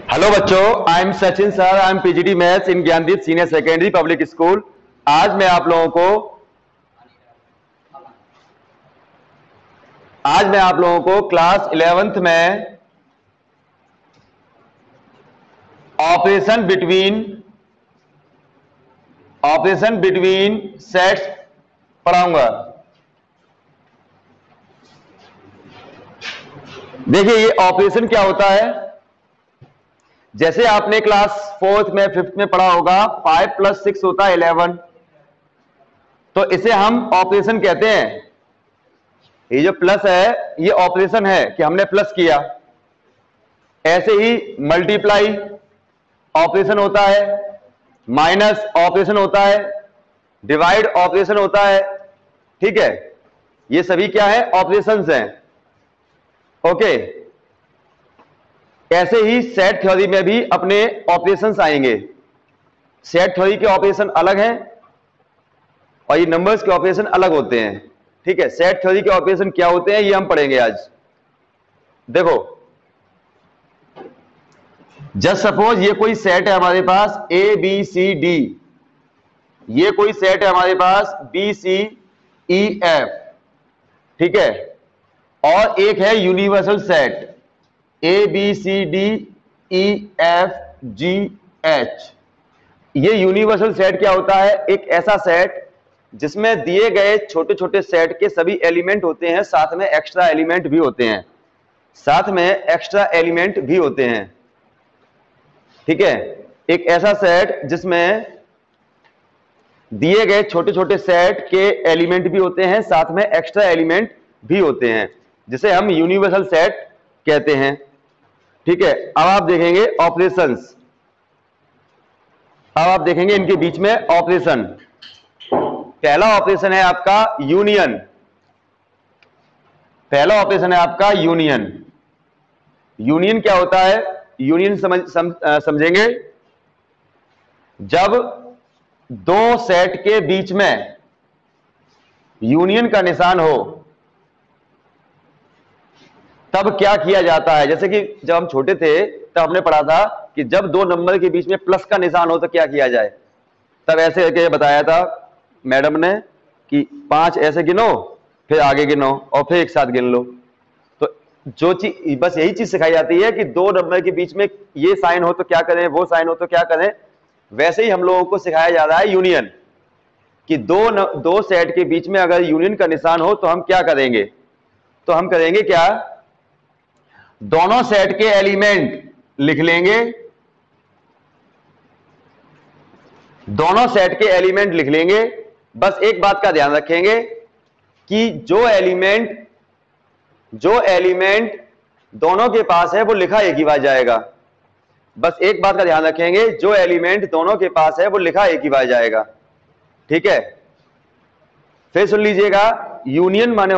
Hello बच्चों, I am Sachin sir, I am PGT maths in Gyandeep senior secondary public school. आज मैं आप लोगों को क्लास 11th में ऑपरेशन बिटवीन सेट्स पढ़ाऊंगा। देखिए ये ऑपरेशन क्या होता है। जैसे आपने क्लास 4th में 5th में पढ़ा होगा 5 + 6 होता है 11, तो इसे हम ऑपरेशन कहते हैं। ये जो प्लस है ये ऑपरेशन है कि हमने प्लस किया। ऐसे ही मल्टीप्लाई ऑपरेशन होता है, माइनस ऑपरेशन होता है, डिवाइड ऑपरेशन होता है। ठीक है, ये सभी क्या है? ऑपरेशंस हैं। ओके, ऐसे ही सेट थ्योरी में भी अपने ऑपरेशंस आएंगे। सेट थ्योरी के ऑपरेशन अलग हैं और ये नंबर्स के ऑपरेशन अलग होते हैं। ठीक है, सेट थ्योरी के ऑपरेशन क्या होते हैं ये हम पढ़ेंगे आज। देखो, जस्ट सपोज ये कोई सेट है हमारे पास ABCD, ये कोई सेट है हमारे पास BCEF। ठीक है, और एक है यूनिवर्सल सेट ABCDEFGH। ये यूनिवर्सल सेट क्या होता है? एक ऐसा सेट जिसमें दिए गए छोटे छोटे सेट के सभी एलिमेंट होते हैं, साथ में एक्स्ट्रा एलिमेंट भी होते हैं, ठीक है, एक ऐसा सेट जिसमें दिए गए छोटे छोटे सेट के एलिमेंट भी होते हैं, साथ में एक्स्ट्रा एलिमेंट भी होते हैं, जिसे हम यूनिवर्सल सेट कहते हैं। ठीक है, अब आप देखेंगे ऑपरेशंस। अब आप देखेंगे इनके बीच में ऑपरेशन। पहला ऑपरेशन है आपका यूनियन। यूनियन क्या होता है? यूनियन समझेंगे जब दो सेट के बीच में यूनियन का निशान हो तब क्या किया जाता है। जैसे कि जब हम छोटे थे तब हमने पढ़ा था कि जब दो नंबर के बीच में प्लस का निशान हो तो क्या किया जाए। तब ऐसे करके बताया था मैडम ने कि 5 ऐसे गिनो, फिर आगे गिनो और फिर एक साथ गिन लो। तो जो चीज, बस यही चीज सिखाई जाती है कि दो नंबर के बीच में ये साइन हो तो क्या करें, वो साइन हो तो क्या करें। वैसे ही हम लोगों को सिखाया जा रहा है यूनियन, कि दो सेट के बीच में अगर यूनियन का निशान हो तो हम क्या करेंगे। तो हम करेंगे क्या, दोनों सेट के एलिमेंट लिख लेंगे। बस एक बात का ध्यान रखेंगे कि जो एलिमेंट दोनों के पास है वो लिखा एक ही बार जाएगा। बस एक बात का ध्यान रखेंगे, जो एलिमेंट दोनों के पास है वो लिखा एक ही बार जाएगा। ठीक है, फिर सुन लीजिएगा, यूनियन माने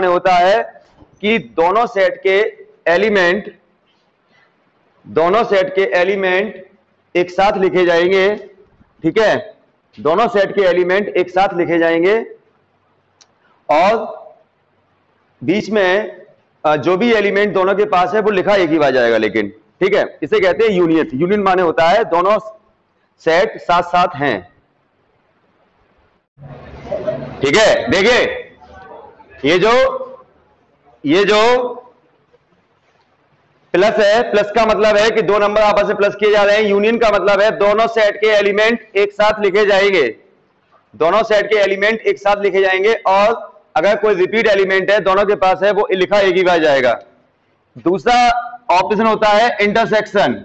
होता है कि दोनों सेट के एलिमेंट एक साथ लिखे जाएंगे। ठीक है, दोनों सेट के एलिमेंट एक साथ लिखे जाएंगे और बीच में जो भी एलिमेंट दोनों के पास है वो लिखा एक ही बार जाएगा लेकिन। ठीक है, इसे कहते हैं यूनियन। यूनियन माने होता है दोनों सेट साथ साथ हैं। ठीक है, देखिए ये जो प्लस है, प्लस का मतलब है कि दो नंबर आपस में प्लस किए जा रहे हैं। यूनियन का मतलब है दोनों सेट के एलिमेंट एक साथ लिखे जाएंगे और अगर कोई रिपीट एलिमेंट है दोनों के पास है वो लिखा एक ही बार जाएगा। दूसरा ऑपरेशन होता है इंटरसेक्शन।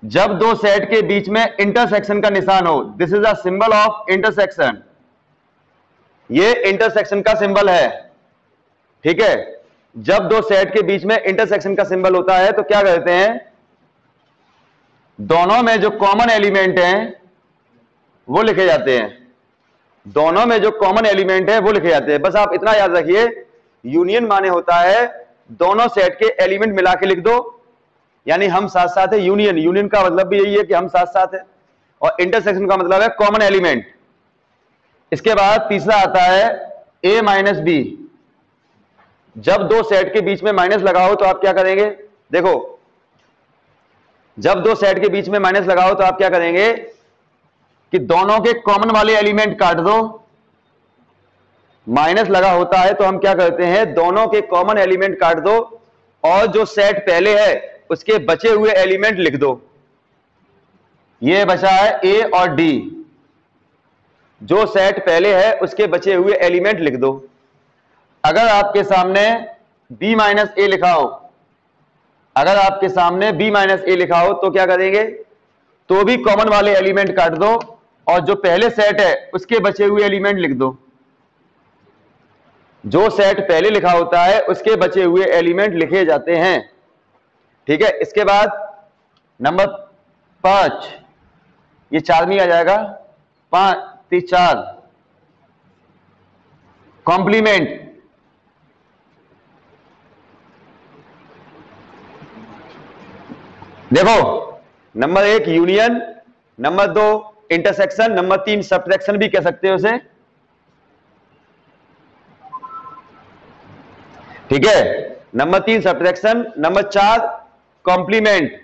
जब दो सेट के बीच में इंटरसेक्शन का निशान हो, this is a symbol of intersection. ये इंटरसेक्शन का सिंबल है। ठीक है, जब दो सेट के बीच में इंटरसेक्शन का सिंबल होता है तो क्या करते हैं, दोनों में जो कॉमन एलिमेंट हैं वो लिखे जाते हैं। बस आप इतना याद रखिए, यूनियन माने होता है दोनों सेट के एलिमेंट मिला के लिख दो, यानी हम साथ साथ है। यूनियन का मतलब भी यही है कि हम साथ साथ है, और इंटरसेक्शन का मतलब है कॉमन एलिमेंट। इसके बाद तीसरा आता है ए माइनस बी, जब दो सेट के बीच में माइनस लगाओ तो आप क्या करेंगे? देखो, जब दो सेट के बीच में माइनस लगाओ तो आप क्या करेंगे कि दोनों के कॉमन वाले एलिमेंट काट दो। माइनस लगा होता है तो हम क्या करते हैं, दोनों के कॉमन एलिमेंट काट दो और जो सेट पहले है उसके बचे हुए एलिमेंट लिख दो। ये बचा है ए और डी, जो सेट पहले है उसके बचे हुए एलिमेंट लिख दो। अगर आपके सामने b माइनस ए लिखा हो, अगर आपके सामने b माइनस ए लिखा हो तो क्या करेंगे, तो भी कॉमन वाले एलिमेंट काट दो और जो पहले सेट है उसके बचे हुए एलिमेंट लिख दो। जो सेट पहले लिखा होता है उसके बचे हुए एलिमेंट लिखे जाते हैं। ठीक है, इसके बाद नंबर 5, ये 4 में आ जाएगा, 5 3 4 कॉम्प्लीमेंट। देखो, number 1 union, number 2 intersection, number 3 subtraction भी कह सकते हो उसे। ठीक है, नंबर 3 सब्ट्रैक्शन, नंबर 4 कॉम्प्लीमेंट।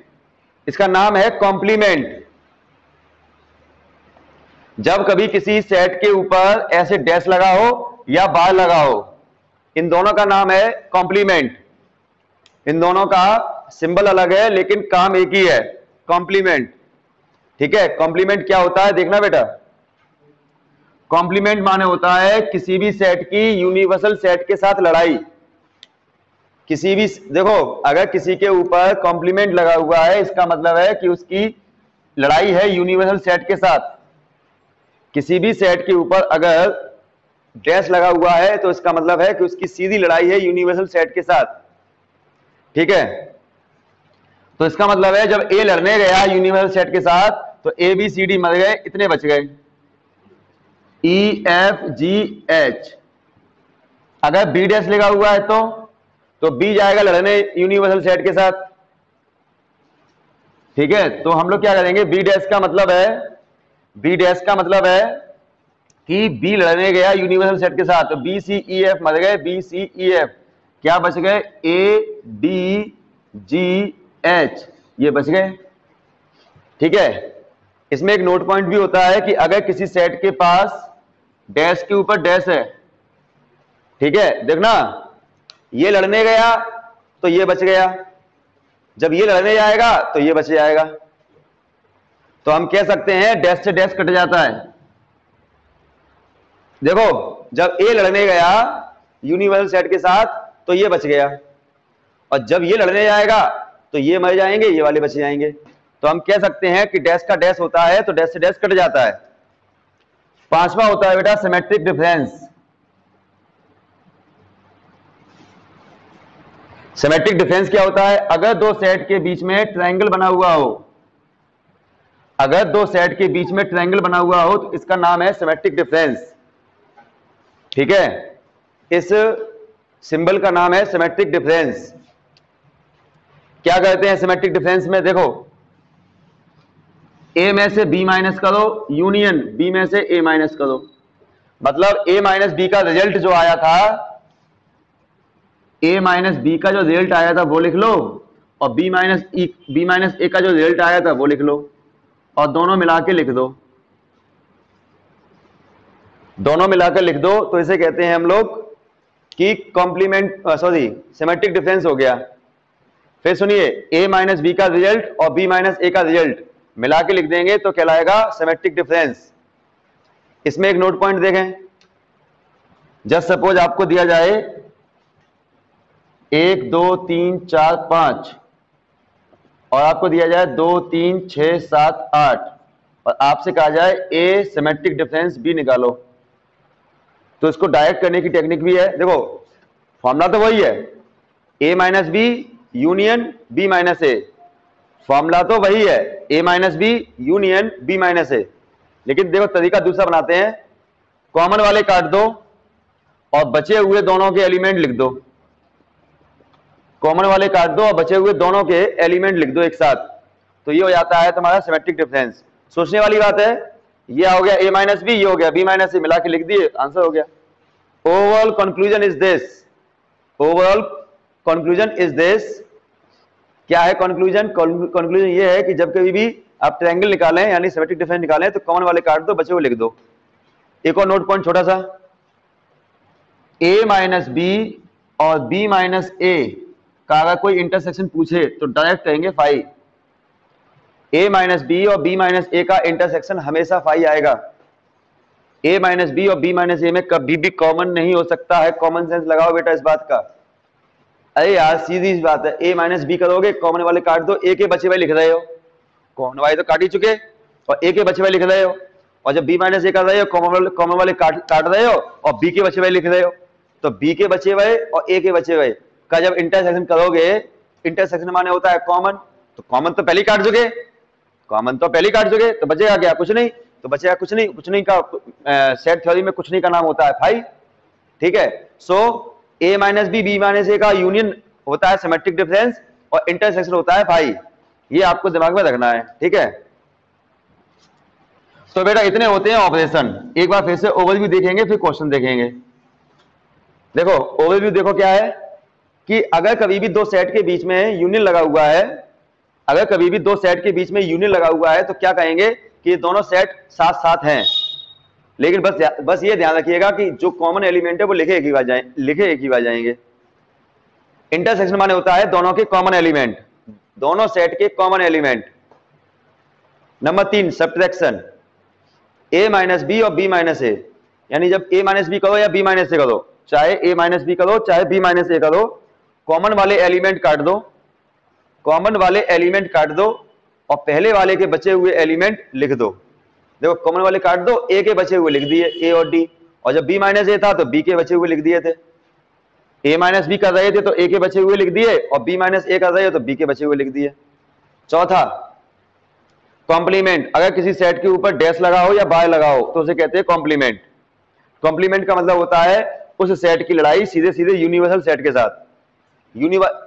इसका नाम है कॉम्प्लीमेंट। जब कभी किसी सेट के ऊपर ऐसे डैश लगा हो या बार लगा हो, इन दोनों का नाम है कॉम्प्लीमेंट। इन दोनों का सिंबल अलग है लेकिन काम एक ही है, कॉम्प्लीमेंट। ठीक है, कॉम्प्लीमेंट क्या होता है देखना बेटा। कॉम्प्लीमेंट माने होता है किसी भी सेट की यूनिवर्सल सेट के साथ लड़ाई। किसी भी, देखो, अगर किसी के ऊपर कॉम्प्लीमेंट लगा हुआ है इसका मतलब है कि उसकी लड़ाई है यूनिवर्सल सेट के साथ। किसी भी सेट के ऊपर अगर डैश लगा हुआ है तो इसका मतलब है कि उसकी सीधी लड़ाई है यूनिवर्सल सेट के साथ। ठीक है, तो इसका मतलब है जब ए लड़ने गया यूनिवर्सल सेट के साथ तो ए बी सी डी मर गए, इतने बच गए, ई एफ जी एच। अगर बी डैश लगा हुआ है तो बी जाएगा लड़ने यूनिवर्सल सेट के साथ। ठीक है, तो हम लोग क्या करेंगे, बी डैश का मतलब है, बी डैश का मतलब है कि बी लड़ने गया यूनिवर्सल सेट के साथ, तो बी सी ई एफ मर गए, बी सी ई एफ, क्या बच गए, ए डी जी एच, ये बच गए। ठीक है, इसमें एक नोट पॉइंट भी होता है कि अगर किसी सेट के पास डैश के ऊपर डैश है, ठीक है, देखना, ये लड़ने गया तो ये बच गया, जब ये लड़ने जाएगा तो ये बच जाएगा। तो हम कह सकते हैं डैश से डैश कट जाता है। देखो, जब ए लड़ने गया यूनिवर्सल सेट के साथ तो ये बच गया, और जब ये लड़ने जाएगा तो ये मर जाएंगे, ये वाले बच जाएंगे। तो हम कह सकते हैं कि डैश का डैश होता है तो डैश से डैश कट जाता है। 5वां होता है बेटा सिमेट्रिक डिफरेंस। सिमेट्रिक डिफरेंस क्या होता है, अगर दो सेट के बीच में ट्रायंगल बना हुआ हो, अगर दो सेट के बीच में ट्रायंगल बना हुआ हो तो इसका नाम है सिमेट्रिक डिफरेंस। ठीक है, इस सिंबल का नाम है सिमेट्रिक डिफरेंस। क्या कहते हैं सिमेट्रिक डिफरेंस में, देखो, ए में से बी माइनस करो, यूनियन बी में से ए माइनस करो, मतलब ए माइनस बी का रिजल्ट जो आया था, ए माइनस बी का जो रिजल्ट आया था वो लिख लो, और बी माइनस ए का जो रिजल्ट आया था वो लिख लो, और दोनों मिला के लिख दो। दोनों मिलाकर लिख दो तो इसे कहते हैं हम लोग कि सिमेट्रिक डिफरेंस हो गया। फिर सुनिए, ए माइनस बी का रिजल्ट और बी माइनस ए का रिजल्ट मिला के लिख देंगे तो कहलाएगा सिमेट्रिक डिफरेंस। इसमें एक नोट पॉइंट देखें, जस्ट सपोज आपको दिया जाए 1 2 3 4 5 और आपको दिया जाए 2 3 6 7 8 और आपसे कहा जाए ए सिमेट्रिक डिफरेंस बी निकालो, तो इसको डायरेक्ट करने की टेक्निक भी है। देखो, फॉर्मूला तो वही है, A minus B union B minus A, formula तो वही है, A minus B union B minus A, लेकिन देखो तरीका दूसरा बनाते हैं, कॉमन वाले काट दो और बचे हुए दोनों के एलिमेंट लिख दो। कॉमन वाले काट दो और बचे हुए दोनों के एलिमेंट लिख दो एक साथ, तो ये हो जाता है तुम्हारा सिमेट्रिक डिफरेंस। सोचने वाली बात है, ये हो गया ए माइनस बी, ये हो गया बी माइनस ए, मिला के लिख दिए, आंसर हो गया। Overall conclusion is this, overall conclusion is this. क्या है कंक्लूजन? कंक्लूजन ये है कि जब कभी भी आप ट्रायंगल निकालें यानी सिमेट्रिक डिफरेंस निकालें तो कॉमन वाले काट दो, बचे हुए लिख दो। एक और नोट पॉइंट छोटा सा, a माइनस बी और b माइनस ए का अगर कोई इंटरसेक्शन पूछे तो डायरेक्ट कहेंगे फाई। a माइनस बी और b माइनस ए का इंटरसेक्शन हमेशा फाई आएगा। a माइनस बी और b माइनस ए में कभी भी कॉमन नहीं हो सकता है। कॉमन सेंस लगाओ बेटा इस बात का। अरे यार सीधी सी बात है, a माइनस बी करोगे, कॉमन वाले काट दो, a के बचे हुए लिख रहे हो, कॉमन वाले तो काट ही चुके, और a के बचे हुए लिख रहे हो, और जब b माइनस ए कर रहे हो कॉमन वाले काट रहे हो और b के बचे हुए लिख रहे हो, तो b के बचे हुए और a के बचे हुए का जब इंटरसेक्शन करोगे, इंटरसेक्शन माने होता है कॉमन, तो कॉमन तो पहले काट चुके, कॉमन तो पहले काट चुके, तो बचेगा क्या? कुछ नहीं। तो बचेगा कुछ नहीं, कुछ नहीं का सेट थ्योरी में कुछ नहीं का नाम होता है फाई। ठीक है, सो a माइनस बी माइनस ए का यूनियन होता है सिमेट्रिक डिफरेंस और इंटरसेक्शन होता है फाई। ये आपको दिमाग में रखना है। ठीक है, तो बेटा इतने होते हैं ऑपरेशन। एक बार फिर से ओवरव्यू देखेंगे, फिर क्वेश्चन देखेंगे। देखो ओवरव्यू देखो क्या है कि अगर कभी भी दो सेट के बीच में यूनियन लगा हुआ है, अगर कभी भी दो सेट के बीच में यूनियन लगा हुआ है तो क्या कहेंगे कि ये दोनों सेट साथ साथ हैं। लेकिन बस ये ध्यान रखिएगा कि जो कॉमन एलिमेंट है वो लिखे एक ही बार जाएंगे। इंटरसेक्शन माने होता है दोनों के कॉमन एलिमेंट, दोनों सेट के common element. Number 3 subtraction, a minus B और b माइनस ए, यानी जब a माइनस बी करो या b माइनस ए करो, चाहे a माइनस बी करो चाहे b माइनस ए करो, कॉमन वाले एलिमेंट काट दो, कॉमन वाले एलिमेंट काट दो और पहले वाले के बचे हुए एलिमेंट लिख दो। देखो कॉमन वाले काट दो, a के बचे हुए लिख दिए a और d, और जब b माइनस ए था तो b के बचे हुए लिख दिए थे। a माइनस बी कर रहे थे तो a के बचे हुए लिख दिए, और b माइनस ए कर रहे हो तो b के बचे हुए लिख दिए। चौथा कॉम्प्लीमेंट, अगर किसी सेट के ऊपर डैश लगा हो या बाय लगा हो तो उसे कहते हैं कॉम्प्लीमेंट। कॉम्प्लीमेंट का मतलब होता है उस सेट की लड़ाई सीधे सीधे यूनिवर्सल सेट के साथ।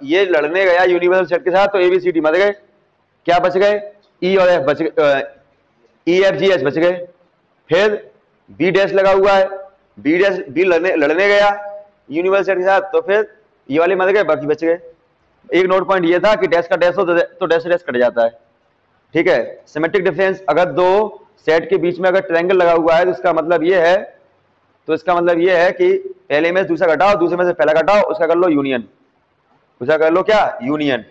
ये लड़ने गया यूनिवर्सल सेट के साथ तो एबीसीडी मर गए, क्या बच गए? ई और एफ बच गए, ई एफ जी एच बच गए। फिर बी डैश लगा हुआ है, बी लड़ने गया यूनिवर्सल सेट के साथ तो फिर ये वाले मर गए, बाकी बच गए। एक नोट पॉइंट ये था कि डैश का डैश हो तो डैश डैश कट जाता है। ठीक है, सिमेट्रिक डिफरेंस, अगर दो सेट के बीच में अगर ट्रायंगल लगा हुआ है तो इसका मतलब ये है कि पहले में दूसरा घटाओ, दूसरे में से पहला घटाओ, उसका कर लो यूनियन, उसका कर लो क्या? यूनियन।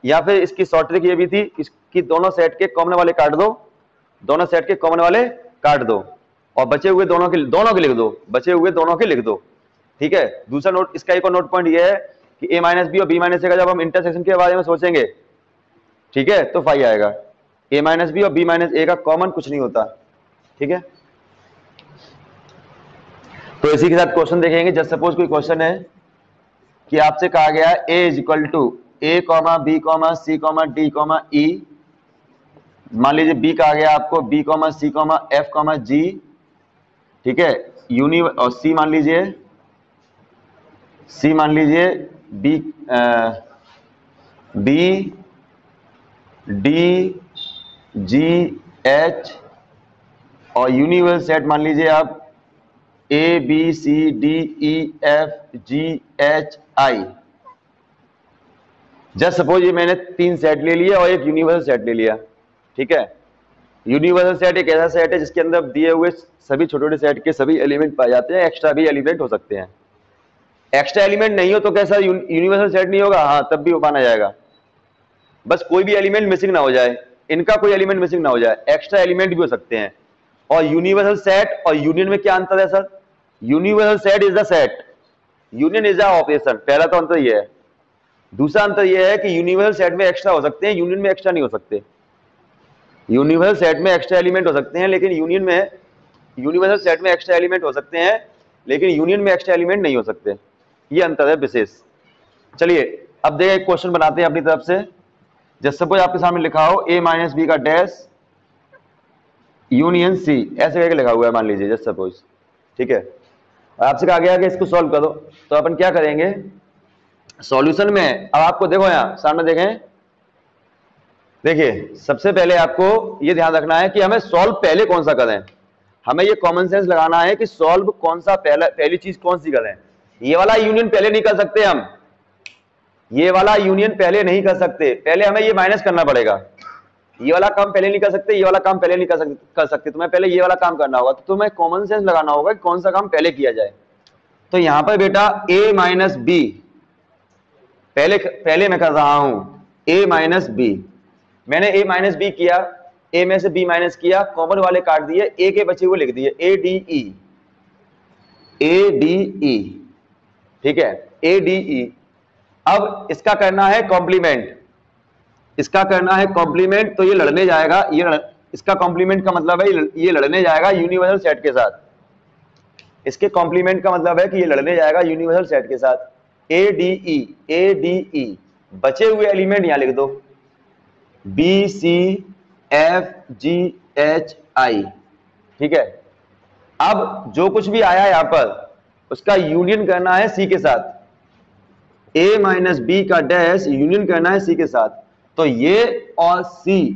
या फिर इसकी शॉर्ट ट्रिक ये भी थी कि दोनों सेट के कॉमन वाले काट दो, दोनों सेट के कॉमन वाले काट दो और बचे हुए दोनों के लिख दो, बचे हुए दोनों के लिख दो। ठीक है, दूसरा नोट, इसका एक और नोट पॉइंट ये है कि a माइनस बी और b माइनस ए का जब हम इंटरसेक्शन के बारे में सोचेंगे, ठीक है, तो फाई आएगा। a माइनस बी और b माइनस ए का कॉमन कुछ नहीं होता। ठीक है, तो इसी के साथ क्वेश्चन देखेंगे। जस्ट सपोज कोई क्वेश्चन है कि आपसे कहा गया है a is equal to a comma B comma C comma D comma E, मान लीजिए b कहा गया आपको b comma C comma F comma G, ठीक है, और c मान लीजिए b डी जी एच, और यूनिवर्सल सेट मान लीजिए आप A B C D E F G H I. Just suppose ये मैंने 3 सेट ले लिए और एक यूनिवर्सल सेट ले लिया। ठीक है, यूनिवर्सल सेट एक ऐसा सेट है जिसके अंदर दिए हुए सभी छोटे छोटे सेट के सभी एलिमेंट पाए जाते हैं, एक्स्ट्रा भी एलिमेंट हो सकते हैं। एक्स्ट्रा एलिमेंट नहीं हो तो कैसा यूनिवर्सल सेट नहीं होगा? हाँ, तब भी वो माना जाएगा, बस कोई भी एलिमेंट मिसिंग ना हो जाए, इनका कोई एलिमेंट मिसिंग ना हो जाए। एक्स्ट्रा एलिमेंट भी हो सकते हैं। और यूनिवर्सल सेट और यूनियन में क्या अंतर है sir? Universal set is the set, union is the operation. पहला तो अंतर यह है। दूसरा अंतर यह है कि यूनिवर्सल सेट में एक्स्ट्रा हो सकते हैं, यूनियन में एक्स्ट्रा नहीं हो सकते। यूनिवर्सल सेट में एक्स्ट्रा एलिमेंट हो सकते हैं लेकिन यूनिवर्सल सेट में एक्स्ट्रा एलिमेंट हो सकते हैं लेकिन यूनियन में एक्स्ट्रा एलिमेंट नहीं हो सकते। ये अंतर है विशेष। चलिए अब देखिए क्वेश्चन बनाते हैं अपनी तरफ से। जैसे सपोज आपके सामने लिखा हो a माइनस बी का डैश यूनियन सी, ऐसे करके लिखा हुआ है मान लीजिए, जस्ट सपोज। ठीक है, और आपसे कहा गया कि इसको सॉल्व करो, तो अपन क्या करेंगे सॉल्यूशन में? अब आपको देखो यहां सामने देखें, देखिए सबसे पहले आपको यह ध्यान रखना है कि हमें सॉल्व पहले कौन सा करें। हमें ये कॉमन सेंस लगाना है कि सॉल्व कौन सा पहली चीज कौन सी करें। ये वाला यूनियन पहले नहीं कर सकते हम, ये वाला यूनियन पहले नहीं कर सकते, पहले हमें ये माइनस करना पड़ेगा। ये वाला काम पहले नहीं कर सकते, ये वाला काम पहले नहीं कर सकते, तुम्हें पहले ये वाला काम करना होगा। तो तुम्हें कॉमन सेंस लगाना होगा कि कौन सा काम पहले किया जाए। तो यहां पर बेटा a माइनस बी पहले मैं कर रहा हूं, a माइनस बी। मैंने a माइनस बी किया, a में से b माइनस किया, कॉमन वाले काट दिए, a के बचे हुए लिख दिए ADE, ADE, ठीक है, ADE। अब इसका करना है कॉम्प्लीमेंट, इसका करना है कॉम्प्लीमेंट, तो ये लड़ने जाएगा, इसका कॉम्प्लीमेंट का मतलब है ये लड़ने जाएगा यूनिवर्सल सेट के साथ। इसके कॉम्प्लीमेंट का मतलब है कि ये लड़ने जाएगा यूनिवर्सल सेट के साथ। ADE, ADE, बचे हुए एलिमेंट यहां लिख दो, BCFGHI, ठीक है। अब जो कुछ भी आया यहां पर उसका यूनियन करना है C के साथ, A माइनस बी का डैश यूनियन करना है C के साथ। तो ये और C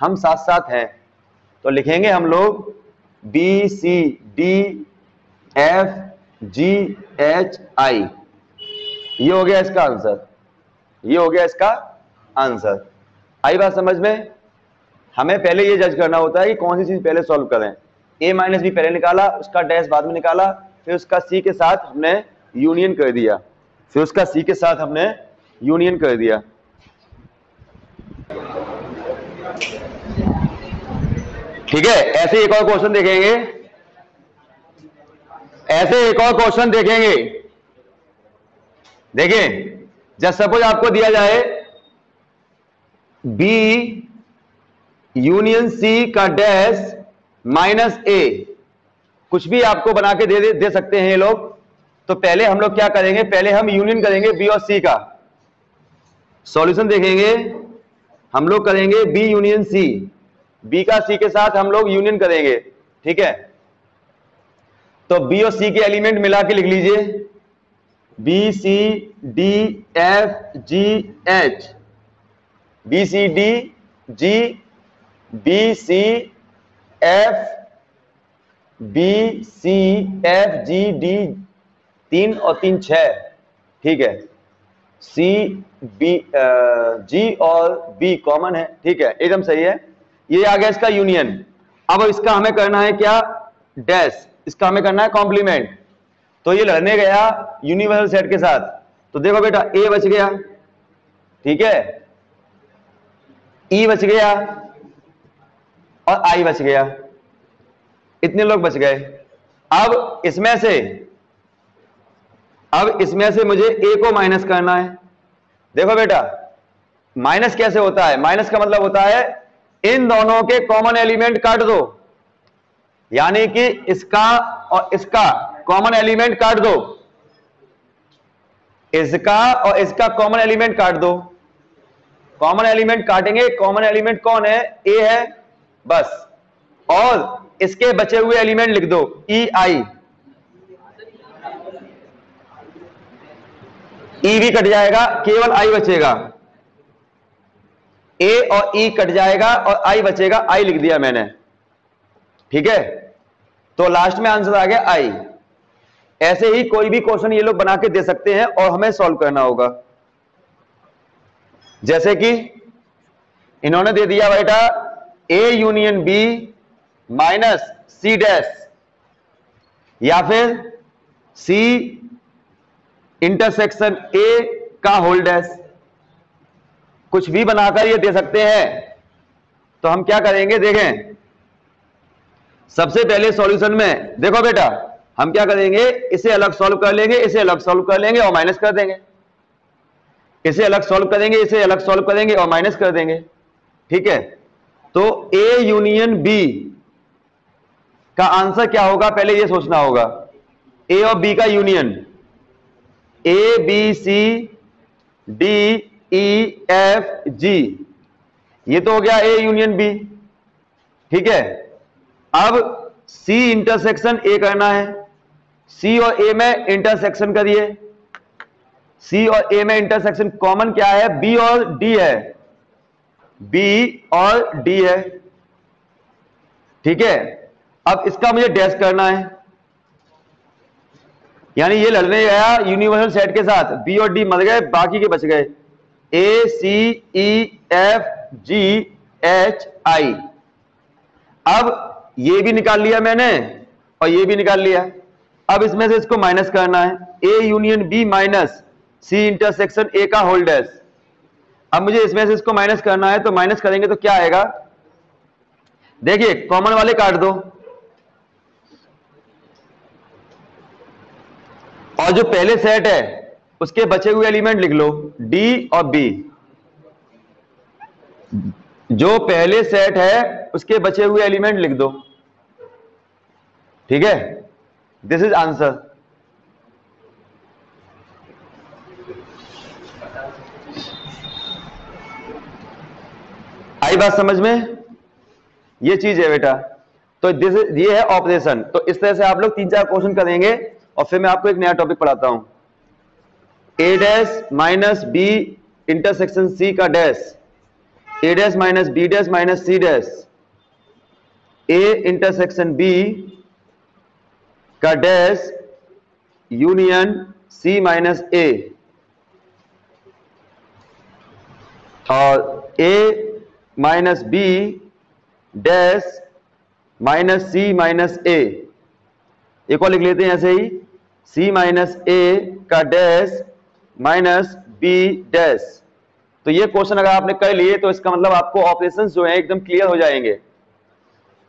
हम साथ साथ हैं, तो लिखेंगे हम लोग BCDFGHI। ये हो गया इसका आंसर, ये हो गया इसका आंसर। आई बात समझ में? हमें पहले ये जज करना होता है कि कौन सी चीज पहले सॉल्व करें। A माइनस बी पहले निकाला, उसका डैश बाद में निकाला, फिर उसका C के साथ हमने यूनियन कर दिया, फिर उसका C के साथ हमने यूनियन कर दिया। ठीक है, ऐसे एक और क्वेश्चन देखेंगे, ऐसे एक और क्वेश्चन देखेंगे। देखें, जब सपोज आपको दिया जाए B यूनियन C का डैश माइनस A, कुछ भी आपको बना के दे सकते हैं ये लोग। तो पहले हम लोग क्या करेंगे, पहले हम यूनियन करेंगे B और C का। सॉल्यूशन देखेंगे, हम लोग करेंगे B यूनियन C, B का C के साथ हम लोग यूनियन करेंगे, ठीक है। तो B और C के एलिमेंट मिला के लिख लीजिए, BCDFGH, BCDG, BCFGD, 3 और 3 6, ठीक है। G और B कॉमन है, ठीक है, एकदम सही है। ये आ गया इसका यूनियन। अब इसका हमें करना है क्या, डैश, इसका हमें करना है कॉम्प्लीमेंट। तो ये लड़ने गया यूनिवर्सल सेट के साथ। तो देखो बेटा, A बच गया, ठीक है, E बच गया और I बच गया, इतने लोग बच गए। अब इसमें से मुझे A को माइनस करना है। देखो बेटा, माइनस कैसे होता है, माइनस का मतलब होता है इन दोनों के कॉमन एलिमेंट काट दो, यानी कि इसका और इसका कॉमन एलिमेंट काट दो, इसका और इसका कॉमन एलिमेंट काट दो। कॉमन एलिमेंट काटेंगे, कॉमन एलिमेंट कौन है, A है बस, और इसके बचे हुए एलिमेंट लिख दो, EI। E भी कट जाएगा, केवल I बचेगा, A और E कट जाएगा और I बचेगा, I लिख दिया मैंने, ठीक है। तो लास्ट में आंसर आ गया I। ऐसे ही कोई भी क्वेश्चन ये लोग बना के दे सकते हैं और हमें सॉल्व करना होगा। जैसे कि इन्होंने दे दिया बेटा A union B minus C dash, या फिर C इंटरसेक्शन A का होल डैश, कुछ भी बनाकर ये दे सकते हैं। तो हम क्या करेंगे, देखें, सबसे पहले सॉल्यूशन में देखो बेटा, हम क्या करेंगे, इसे अलग सॉल्व कर लेंगे, इसे अलग सॉल्व कर लेंगे और माइनस कर देंगे, इसे अलग सॉल्व करेंगे, इसे अलग सॉल्व करेंगे और माइनस कर देंगे, ठीक है। तो A यूनियन B का आंसर क्या होगा, पहले ये सोचना होगा। A और B का union, A B C D E F G, ये तो हो गया A यूनियन B, ठीक है। अब C इंटरसेक्शन A करना है, C और A में इंटरसेक्शन करिए, C और A में इंटरसेक्शन कॉमन क्या है, B और D है, B और D है, ठीक है। अब इसका मुझे डैश करना है, यानी ये लड़ने गया यूनिवर्सल सेट के साथ, बी और डी मर गए, बाकी के बच गए, ए सी ई एफ जी एच आई। अब ये भी निकाल लिया मैंने और ये भी निकाल लिया। अब इसमें से इसको माइनस करना है, A union B minus C intersection A का होल डैश। अब मुझे इसमें से इसको माइनस करना है, तो माइनस करेंगे तो क्या आएगा, देखिए कॉमन वाले काट दो और जो पहले सेट है उसके बचे हुए एलिमेंट लिख लो, डी और बी। जो पहले सेट है उसके बचे हुए एलिमेंट लिख दो, ठीक है। This is answer. आई बात समझ में, ये चीज है बेटा। तो ये है ऑपरेशन। तो इस तरह से आप लोग 3-4 क्वेश्चन करेंगे और फिर मैं आपको एक नया टॉपिक पढ़ाता हूं, A dash minus B intersection C का dash, A dash minus B dash minus C dash, A intersection B का dash union C minus A, और A minus B dash minus C minus A. एक और लिख लेते हैं ऐसे ही, सी minus ए का डैश माइनस बी डैश। तो ये क्वेश्चन अगर आपने कर लिए तो इसका मतलब आपको ऑपरेशंस जो है एकदम क्लियर हो जाएंगे,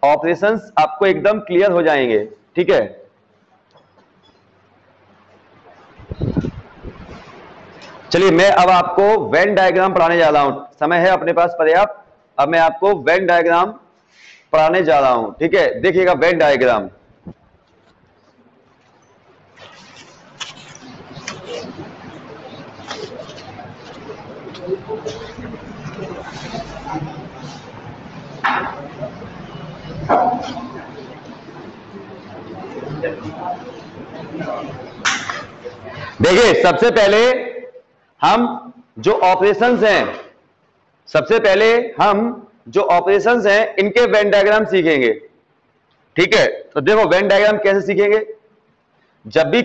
ऑपरेशंस आपको एकदम क्लियर हो जाएंगे, ठीक है। चलिए मैं अब आपको वेन डायग्राम पढ़ाने जा रहा हूं, समय है अपने पास पर्याप्त। अब मैं आपको वेन डायग्राम पढ़ाने जा रहा हूं, ठीक है। देखिएगा वेन डायग्राम, देखिए सबसे पहले हम जो ऑपरेशंस हैं, सबसे पहले हम जो ऑपरेशंस हैं इनके वेन डायग्राम सीखेंगे, ठीक है। तो देखो वेन डायग्राम कैसे सीखेंगे, जब भी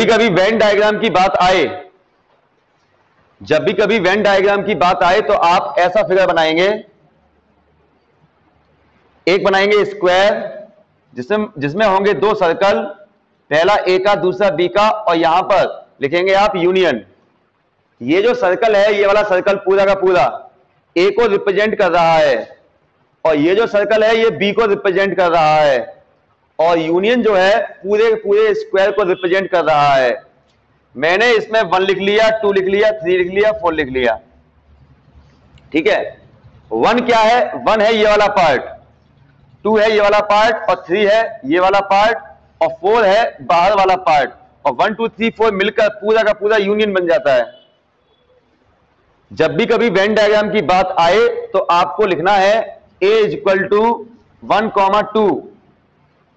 कभी वेन डायग्राम की बात आए, जब भी कभी वेन डायग्राम की बात आए तो आप ऐसा फिगर बनाएंगे, एक बनाएंगे स्क्वायर जिसमें होंगे 2 सर्कल, पहला ए का दूसरा बी का, और यहां पर लिखेंगे आप यूनियन। ये जो सर्कल है ये वाला सर्कल पूरा का पूरा ए को रिप्रेजेंट कर रहा है, और ये जो सर्कल है ये बी को रिप्रेजेंट कर रहा है, और यूनियन जो है पूरे स्क्वायर को रिप्रेजेंट कर रहा है। मैंने इसमें 1 लिख लिया, 2 लिख लिया, 3 लिख लिया, 4 लिख लिया, ठीक है। 1 क्या है, 1 है ये वाला पार्ट, 2 है ये वाला पार्ट, और 3 है ये वाला पार्ट, और 4 है बाहर वाला पार्ट, और 1 2 3 4 मिलकर पूरा का पूरा यूनियन बन जाता है। जब भी कभी वेन डायग्राम की बात आए तो आपको लिखना है a is equal to 1,2।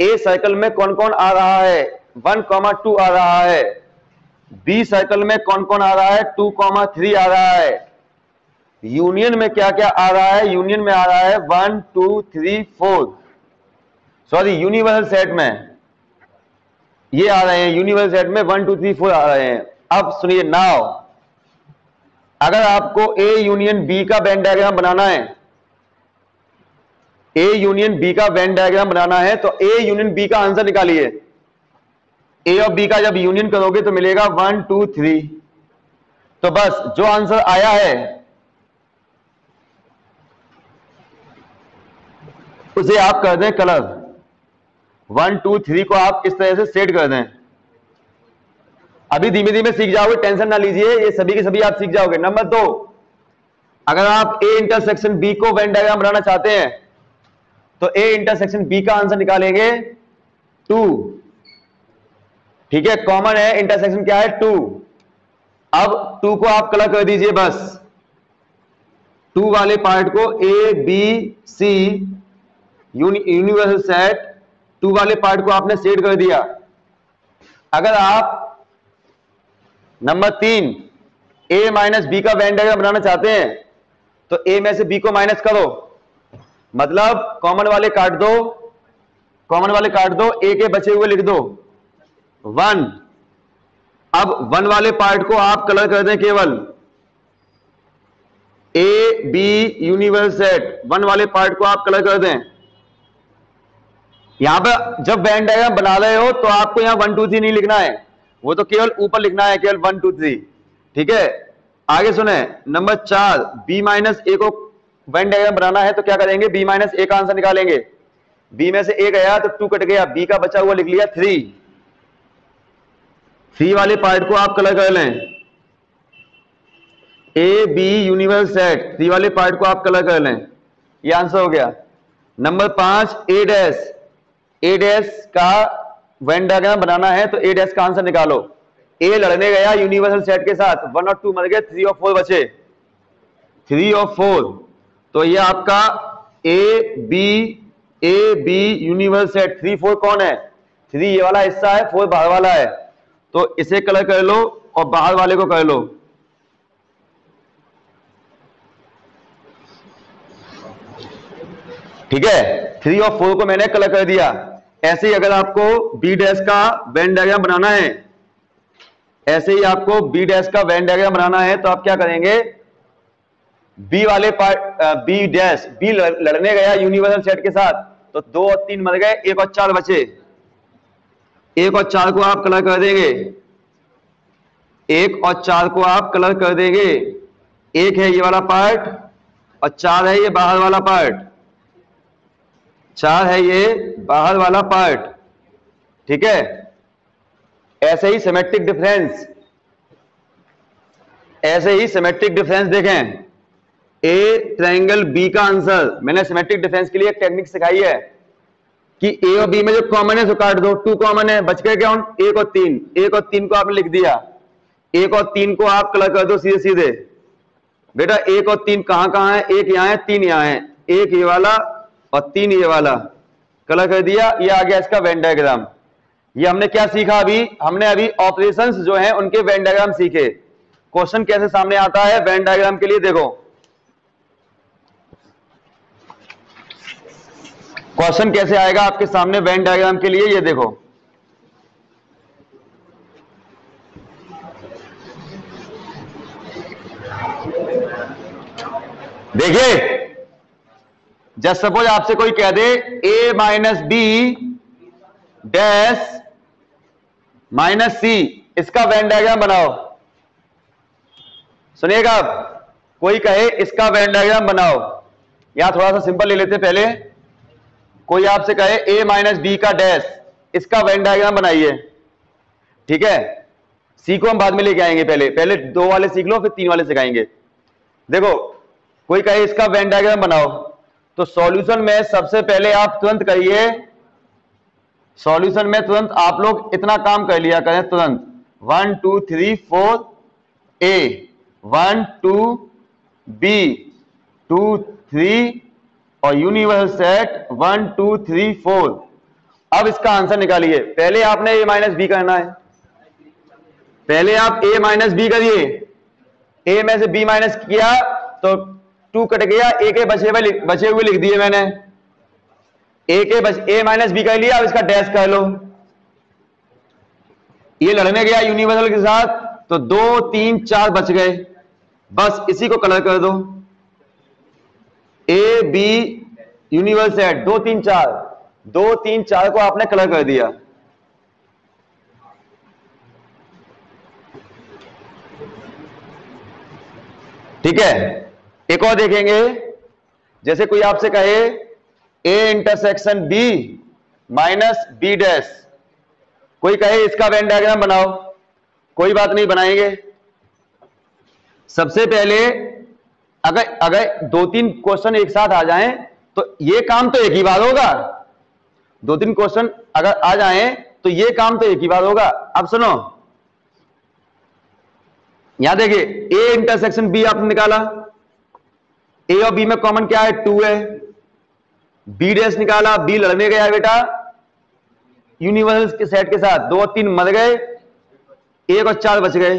A circle में कौन कौन आ रहा है, 1,2 आ रहा है। बी सर्कल में कौन कौन आ रहा है, 2,3 आ रहा है। यूनियन में क्या क्या आ रहा है, यूनियन में आ रहा है 1 2 3 4, सॉरी यूनिवर्सल सेट में ये आ रहे हैं, यूनिवर्सल सेट में 1 2 3 4 आ रहे हैं। अब सुनिए, नाउ अगर आपको ए यूनियन बी का वेन डायग्राम बनाना है, ए यूनियन बी का वेन डायग्राम बनाना है, तो ए यूनियन बी का आंसर निकालिए। ए और बी का जब यूनियन करोगे तो मिलेगा 1 2 3। तो बस जो आंसर आया है उसे आप कर दें कलर, 1 2 3 को आप इस तरह से सेट कर दें। अभी धीमे धीमे सीख जाओगे, टेंशन ना लीजिए, ये सभी के सभी आप सीख जाओगे। नंबर 2, अगर आप ए इंटरसेक्शन बी को वेन डायग्राम बनाना चाहते हैं तो ए इंटरसेक्शन बी का आंसर निकालेंगे 2, ठीक है। कॉमन है, इंटरसेक्शन क्या है 2। अब 2 को आप कलर कर दीजिए, बस 2 वाले पार्ट को A B C universal set 2 वाले पार्ट को आपने सेट कर दिया। अगर आप नंबर 3 ए माइनस बी का वेन डायग्राम बनाना चाहते हैं तो ए में से बी को माइनस करो, मतलब कॉमन वाले काट दो, कॉमन वाले काट दो, ए के बचे हुए लिख दो 1। अब 1 वाले पार्ट को आप कलर कर दें केवल ए बी यूनिवर्सल सेट, 1 वाले पार्ट को आप कलर कर दें। यहां पर जब वेन डायग्राम बना रहे हो तो आपको यहां 1 2 3 नहीं लिखना है, वो तो केवल ऊपर लिखना है, केवल 1 2 3। ठीक है, आगे सुने नंबर 4, बी माइनस ए को वेन डायग्राम बनाना है तो क्या करेंगे, बी माइनस ए का आंसर निकालेंगे। बी में से ए गया तो 2 कट गया, बी का बचा हुआ लिख लिया 3। 3 वाले पार्ट को आप कलर कर लें, ए बी यूनिवर्सल सेट, 3 वाले पार्ट को आप कलर कर लें, ये आंसर हो गया। Number 5, A dash, A dash का वेन डायग्राम बनाना है तो ए डैश का आंसर निकालो। ए लड़ने गया यूनिवर्सल सेट के साथ, 1 और 2 मर गए, 3 और 4 बचे, 3 और 4, तो ये आपका ए बी यूनिवर्सल सेट 3 4 कौन है, 3 ये वाला हिस्सा है, 4 बाहर वाला है, तो इसे कलर कर लो और बाहर वाले को कर लो। ठीक है, 3 और 4 को मैंने कलर कर दिया। ऐसे ही अगर आपको बी डैश का वेन डायग्राम बनाना है, ऐसे ही आपको बी डैश का वेन डायग्राम बनाना है तो आप क्या करेंगे, बी वाले पार्ट बी डैश, बी लड़ने गया यूनिवर्सल सेट के साथ तो 2 और 3 मर गए, 1 और 4 बचे, 1 और 4 को आप कलर कर देंगे, 1 और 4 को आप कलर कर देंगे। 1 है ये वाला पार्ट और 4 है ये बाहर वाला पार्ट, 4 है ये बाहर वाला पार्ट। ठीक है, ऐसे ही सिमेट्रिक डिफरेंस, ऐसे ही सिमेट्रिक डिफरेंस देखें, ए ट्रायंगल बी का आंसर, मैंने सिमेट्रिक डिफरेंस के लिए एक टेक्निक सिखाई है कि ए और बी में जो कॉमन है तो काट दो, 2 कॉमन है, बच गए क्या 1 और 3, 1 और 3 को आपने लिख दिया, 1 और 3 को आप कलर कर दो सीधे सीधे। बेटा 1 और 3 कहां कहां है, 1 यहां है, 3 यहां है, 1 ये वाला और 3 ये वाला, कलर कर दिया, ये आ गया इसका वेन डायग्राम। ये हमने क्या सीखा अभी, हमने अभी ऑपरेशंस जो हैं उनके वेन डायग्राम सीखे। क्वेश्चन कैसे सामने आता है वेन डायग्राम के लिए, देखो क्वेश्चन कैसे आएगा आपके सामने वेन डायग्राम के लिए, ये देखो देखिए, जस्ट सपोज आपसे कोई कह दे ए माइनस बी डैश माइनस सी, इसका वेन डायग्राम बनाओ। सुनिएगा, आप कोई कहे इसका वेन डायग्राम बनाओ, यहां थोड़ा सा सिंपल ले लेते पहले। कोई आपसे कहे ए माइनस बी का डैश, इसका वेन डायग्राम बनाइए। ठीक है, सी को हम बाद में लेके आएंगे, पहले 2 वाले सीख लो फिर 3 वाले सिखाएंगे। देखो कोई कहे इसका वेन डायग्राम बनाओ, तो सॉल्यूशन में सबसे पहले आप तुरंत करिए, सॉल्यूशन में तुरंत आप लोग इतना काम कर लिया करें तुरंत, 1 2 3 4 ए, 1 2 बी, 2 3 और यूनिवर्सल सेट 1 2 3 4। अब इसका आंसर निकालिए। पहले आपने ए माइनस बी करना है, पहले आप ए माइनस बी करिए, ए में से बी माइनस किया तो 2 कट गया, ए के बचे हुए लिख दिए मैंने, ए माइनस बी कर लिया। अब इसका डैश कर लो, ये लड़ने गया यूनिवर्सल के साथ तो 2 3 4 बच गए, बस इसी को कलर कर दो, ए बी यूनिवर्सल सेट 2 3 4, 2 3 4 को आपने कलर कर दिया। ठीक है, एक और देखेंगे, जैसे कोई आपसे कहे A intersection B minus B dash, कोई कहे इसका वेन डायग्राम बनाओ, कोई बात नहीं बनाएंगे। सबसे पहले अगर 2-3 क्वेश्चन एक साथ आ जाएं तो ये काम तो एक ही बार होगा, 2-3 क्वेश्चन अगर आ जाएं तो ये काम तो एक ही बार होगा। अब सुनो, यहां देखिए ए इंटरसेक्शन बी आपने निकाला, ए और बी में कॉमन क्या है 2 है, बी डैश निकाला, बी लड़ने गया बेटा यूनिवर्सल के सेट के साथ, 2 और 3 मर गए, 1 और 4 बच गए।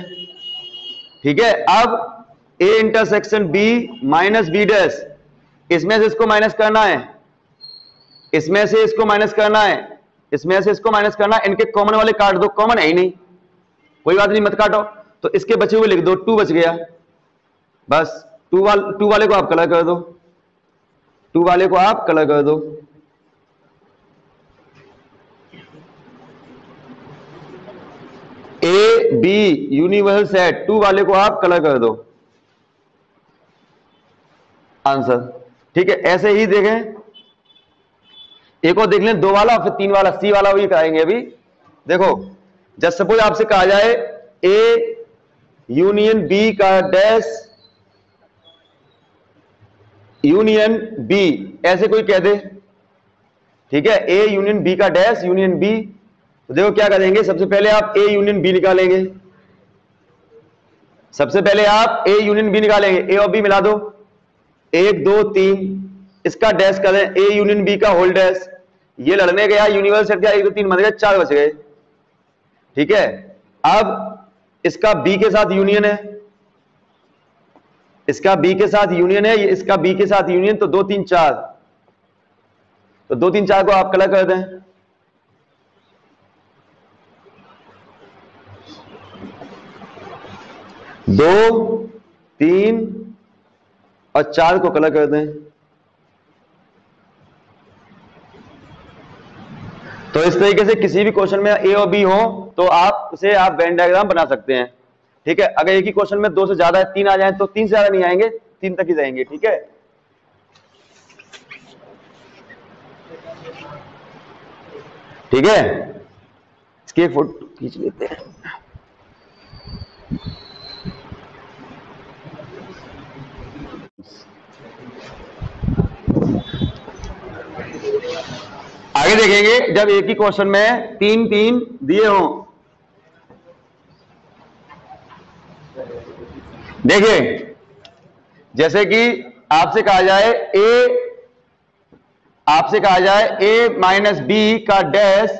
ठीक है, अब A intersection B minus B dash, इसमें से इसको माइनस करना है, इसमें से इसको माइनस करना है, इसमें से इसको माइनस करना है, इनके कॉमन वाले काट दो, कॉमन है ही नहीं, कोई बात नहीं मत काटो, तो इसके बचे हुए लिख दो, 2 बच गया, बस 2 वाले को आप कलर कर दो, 2 वाले को आप कलर कर दो, ए बी यूनिवर्सल सेट, 2 वाले को आप कलर कर दो, आंसर। ठीक है, ऐसे ही देखें, एक और देख लें, 2 वाला फिर 3 वाला, सी वाला भी कराएंगे अभी। देखो, जब सपोज आपसे कहा जाए ए यूनियन बी का डैश यूनियन बी, ऐसे कोई कह दे, ठीक है, ए यूनियन बी का डैश यूनियन बी, तो देखो क्या करेंगे, सबसे पहले आप ए यूनियन बी निकालेंगे, सबसे पहले आप ए यूनियन बी निकालेंगे, ए और बी मिला दो, 1 2 3, इसका डैश करें ए यूनियन बी का होल डैश, ये लड़ने गया यूनिवर्सल सेट गया, 1 2 3 बन गए, 4 बच गए। ठीक है, अब इसका बी के साथ यूनियन है, इसका बी के साथ यूनियन है, इसका बी के साथ यूनियन, तो 2 3 4, तो 2 3 4 को आप कलर कर दें, दो 3 और 4 को कलर कर दें, तो इस तरीके से किसी भी क्वेश्चन में ए और बी हो तो आप उसे आप वेन डायग्राम बना सकते हैं। ठीक है, अगर एक ही क्वेश्चन में 2 से ज्यादा है, 3 आ जाए तो 3 से ज्यादा नहीं आएंगे, 3 तक ही जाएंगे। ठीक है, ठीक है, इसकी एक फोटो खींच लेते हैं। आगे देखेंगे, जब एक ही क्वेश्चन में 3 3 दिए हों, देखिए जैसे कि आपसे कहा जाए ए माइनस बी का डैश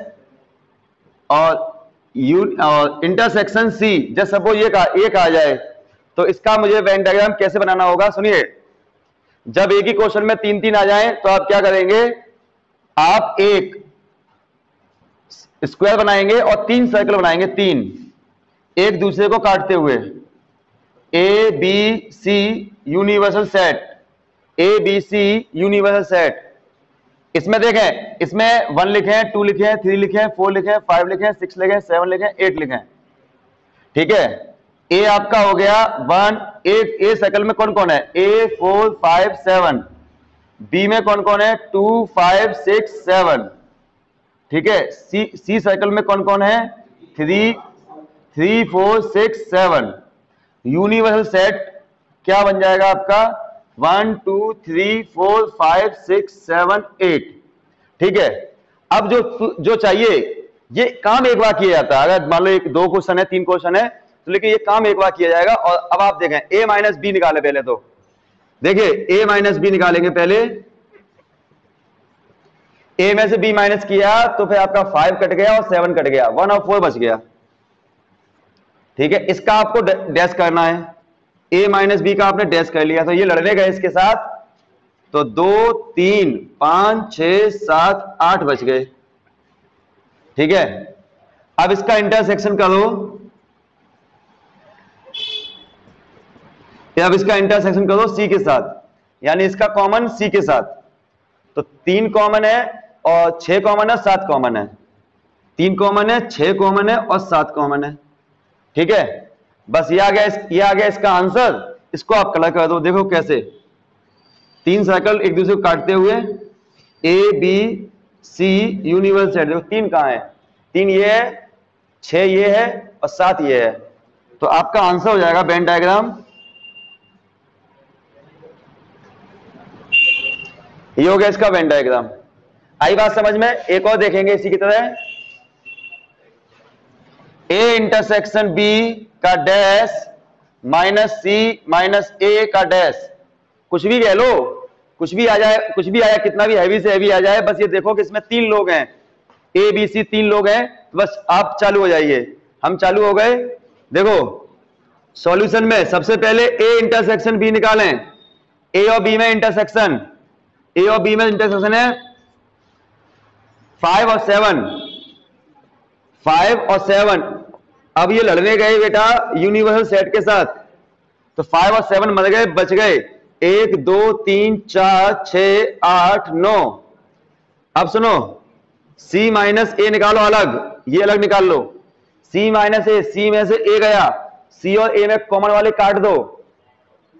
और इंटरसेक्शन सी, जब सपोज ये कहा जाए, तो इसका मुझे वेन डायग्राम कैसे बनाना होगा, सुनिए। जब एक ही क्वेश्चन में 3 3 आ जाए तो आप क्या करेंगे, आप एक स्क्वायर बनाएंगे और 3 सर्कल बनाएंगे, 3 एक दूसरे को काटते हुए, A B C universal set, A B C universal set. इसमें देखें, इसमें 1 लिखे, 2 लिखे, 3 लिखे, 4 लिखे, 5 लिखे, 6 लिखे, 7 लिखे, 8 लिखे। ठीक है, ए आपका हो गया 1, ए सर्कल में कौन कौन है, ए 4 5 7, बी में कौन कौन है 2 5 6 7। ठीक है, सी सर्कल में कौन कौन है 3 4 6 7। यूनिवर्सल सेट क्या बन जाएगा आपका 1 2 3 4 5 6 7 8। ठीक है, अब जो चाहिए, ये काम एक बार किया जाता है, अगर मान लो 2 क्वेश्चन है 3 क्वेश्चन है तो लेकिन ये काम एक बार किया जाएगा। और अब आप देखें, ए माइनस बी निकाले पहले, तो देखिए ए माइनस बी निकालेंगे पहले, ए में से बी माइनस किया तो फिर आपका 5 कट गया और 7 कट गया, 1 और 4 बच गया। ठीक है, इसका आपको डैश करना है, ए माइनस बी का आपने डैश कर लिया, तो ये लड़ने गए इसके साथ, तो 2 3 5 6 7 8 बच गए। ठीक है, अब इसका इंटरसेक्शन करो, अब इसका इंटरसेक्शन करो सी के साथ, यानी इसका कॉमन सी के साथ, तो 3 कॉमन है और 6 कॉमन है, 7 कॉमन है, 3 कॉमन है, 6 कॉमन है और 7 कॉमन है। ठीक है, बस ये आ गया इसका आंसर। इसको आप कलर कर दो, देखो कैसे, 3 सर्कल एक दूसरे को काटते हुए, A B C universal set, देखो 3 कहां है, 3 ये है, 6 ये है और 7 ये है, तो आपका आंसर हो जाएगा वेन डायग्राम, ये हो गया इसका वेन डायग्राम। आई बात समझ में? एक और देखेंगे इसी की तरह, ए इंटरसेक्शन बी का डैश माइनस सी माइनस ए का डैश, कुछ भी कह लो, कुछ भी आ जाए, कितना भी हैवी से हैवी आ जाए, बस ये देखो कि इसमें 3 लोग हैं, ए बी सी 3 लोग हैं, तो बस आप चालू हो जाइए। हम चालू हो गए, देखो सॉल्यूशन में सबसे पहले ए इंटरसेक्शन बी निकालें। ए और बी में इंटरसेक्शन, ए और बी में इंटरसेक्शन है 5 और 7, 5 और 7। अब ये लड़ने गए बेटा यूनिवर्सल सेट के साथ, तो 5 और 7 मर गए, बच गए 1 2 3 4 6 8 9। अब सुनो, C माइनस ए निकालो अलग, ये अलग निकाल लो। C माइनस ए, C में से ए गया, C और ए में कॉमन वाले काट दो,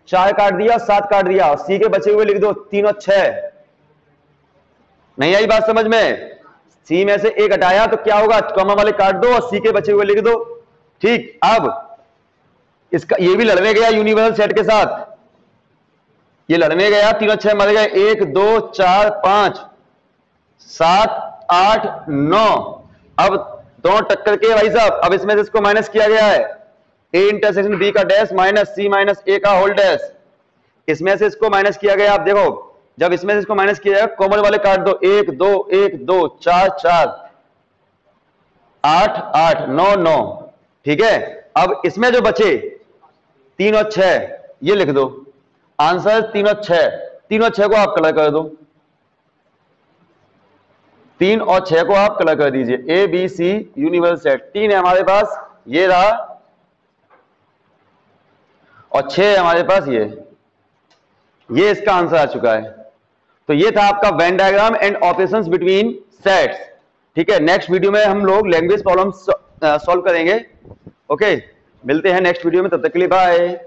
4 काट दिया, 7 काट दिया, और C के बचे हुए लिख दो 3 और 6। नहीं आई बात समझ में? C में से ए घटाया तो क्या होगा, कॉमन वाले काट दो और C के बचे हुए लिख दो। ठीक, अब इसका ये भी लड़ने गया यूनिवर्सल सेट के साथ, ये लड़ने गया, 3 और 6 मर गए, 1 2 4 5 7 8 9। अब दोनों टक्कर के भाई साहब, अब इसमें से इसको माइनस किया गया है, ए इंटरसेक्शन बी का डैश माइनस सी माइनस ए का होल डैश, इसमें से इसको माइनस किया गया। आप देखो, जब इसमें से इसको माइनस किया जाएगा, कॉमन वाले काट दो, 1 2 1 2 4 4 8 8 9 9। ठीक है, अब इसमें जो बचे 3 और 6 ये लिख दो, आंसर 3 और 6। 3 और 6 को आप कलर कर दो, 3 और 6 को आप कलर कर दीजिए। A B C universal set 3 है हमारे पास, ये रहा, और 6 है हमारे पास, ये इसका आंसर आ चुका है। तो ये था आपका Venn diagram and operations between sets. ठीक है, नेक्स्ट वीडियो में हम लोग लैंग्वेज प्रॉब्लम सॉल्व करेंगे। ओके, मिलते हैं नेक्स्ट वीडियो में, तब तक के लिए बाय।